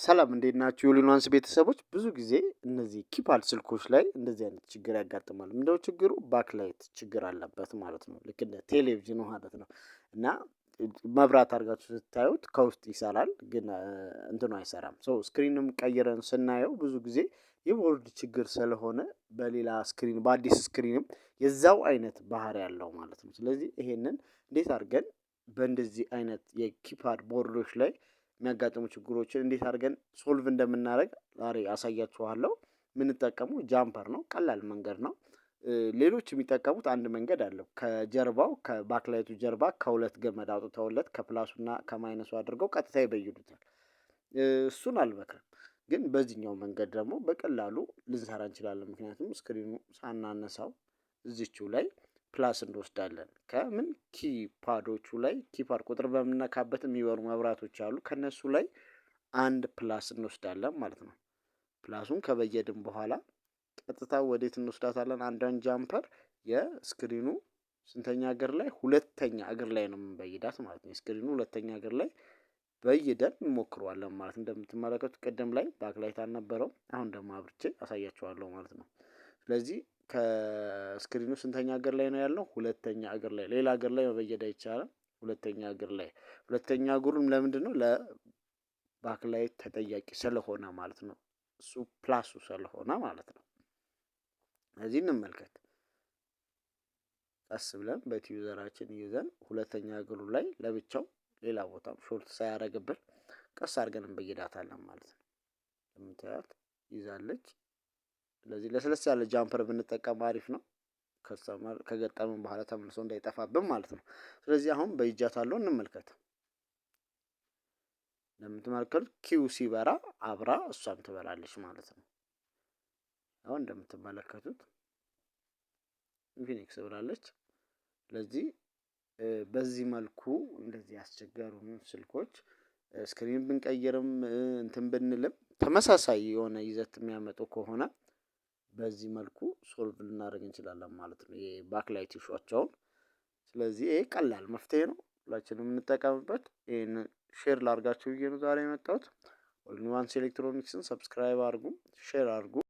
ሰላም እንዴት ናችሁ? የሁሉናንስ ቤተሰቦች ብዙ ጊዜ እነዚህ ኪፓድ ስልኮች ላይ እንደዚህ አይነት ችግር ያጋጥማል። እንደው ችግሩ ባክላይት ችግር አለበት ማለት ነው። ልክ እንደ ቴሌቪዥን ማለት ነው። እና መብራት አድርጋችሁ ስታዩት ከውስጥ ይሰራል፣ ግን እንትኑ አይሰራም። ስክሪንም ቀይረን ስናየው ብዙ ጊዜ የቦርድ ችግር ስለሆነ በሌላ ስክሪን በአዲስ ስክሪንም የዛው አይነት ባህሪ ያለው ማለት ነው። ስለዚህ ይሄንን እንዴት አድርገን በእንደዚህ አይነት የኪፓድ ቦርዶች ላይ የሚያጋጥሙ ችግሮችን እንዴት አድርገን ሶልቭ እንደምናደርግ ዛሬ አሳያችኋለሁ። የምንጠቀመው ጃምፐር ነው፣ ቀላል መንገድ ነው። ሌሎች የሚጠቀሙት አንድ መንገድ አለው። ከጀርባው ከባክላይቱ ጀርባ ከሁለት ገመድ አውጥተውለት ከፕላሱና ከማይነሱ አድርገው ቀጥታ ይበይዱታል። እሱን አልመክርም፣ ግን በዚህኛው መንገድ ደግሞ በቀላሉ ልንሰራ እንችላለን። ምክንያቱም ስክሪኑ ሳናነሳው እዚችው ላይ ፕላስ እንወስዳለን። ከምን ኪፓዶቹ ላይ ኪፓድ ቁጥር በምነካበት የሚበሩ መብራቶች አሉ። ከነሱ ላይ አንድ ፕላስ እንወስዳለን ማለት ነው። ፕላሱን ከበየድን በኋላ ቀጥታ ወዴት እንወስዳታለን? አንዷን ጃምፐር የስክሪኑ ስንተኛ እግር ላይ? ሁለተኛ እግር ላይ ነው የምንበይዳት ማለት ነው። የስክሪኑ ሁለተኛ እግር ላይ በይደን እንሞክረዋለን ማለት እንደምትመለከቱት ቅድም ላይ ባክላይት አልነበረው፣ አሁን ደግሞ አብርቼ አሳያችኋለሁ ማለት ነው። ስለዚህ ከስክሪኑ ስንተኛ እግር ላይ ነው ያለው? ሁለተኛ እግር ላይ። ሌላ እግር ላይ መበየድ አይቻልም። ሁለተኛ እግር ላይ። ሁለተኛ እግሩም ለምንድን ነው? ለባክላይት ተጠያቂ ስለሆነ ማለት ነው። እሱ ፕላሱ ስለሆነ ማለት ነው። እዚህ እንመልከት። ቀስ ብለን በቲዩዘራችን ይዘን ሁለተኛ እግሩ ላይ ለብቻው ሌላ ቦታም ሾርት ሳያደርግብን ቀስ አድርገን እንበይዳታለን ማለት ነው። የምታዩት ይዛለች። ስለዚህ ለስለስ ያለ ጃምፐር ብንጠቀም አሪፍ ነው። ከስተመር ከገጠምን በኋላ ተመልሶ እንዳይጠፋብን ማለት ነው። ስለዚህ አሁን በይጃታለሁ፣ እንመልከት። እንደምትመለከቱት ኪው ሲበራ አብራ እሷም ትበራለች ማለት ነው። አሁን እንደምትመለከቱት ኢንፊኒክስ ብላለች። ስለዚህ በዚህ መልኩ እንደዚህ ያስቸገሩን ስልኮች ስክሪን ብንቀይርም እንትን ብንልም ተመሳሳይ የሆነ ይዘት የሚያመጡ ከሆነ በዚህ መልኩ ሶልቭ ልናደርግ እንችላለን ማለት ነው፣ የባክላይት ኢሹአቸውን። ስለዚህ ይሄ ቀላል መፍትሄ ነው፣ ሁላችንም እንጠቀምበት። ይሄን ሼር ላድርጋችሁ ብዬ ነው ዛሬ የመጣሁት። ኦል ኢን ዋንስ ኤሌክትሮኒክስን ሰብስክራይብ አድርጉ፣ ሼር አድርጉ።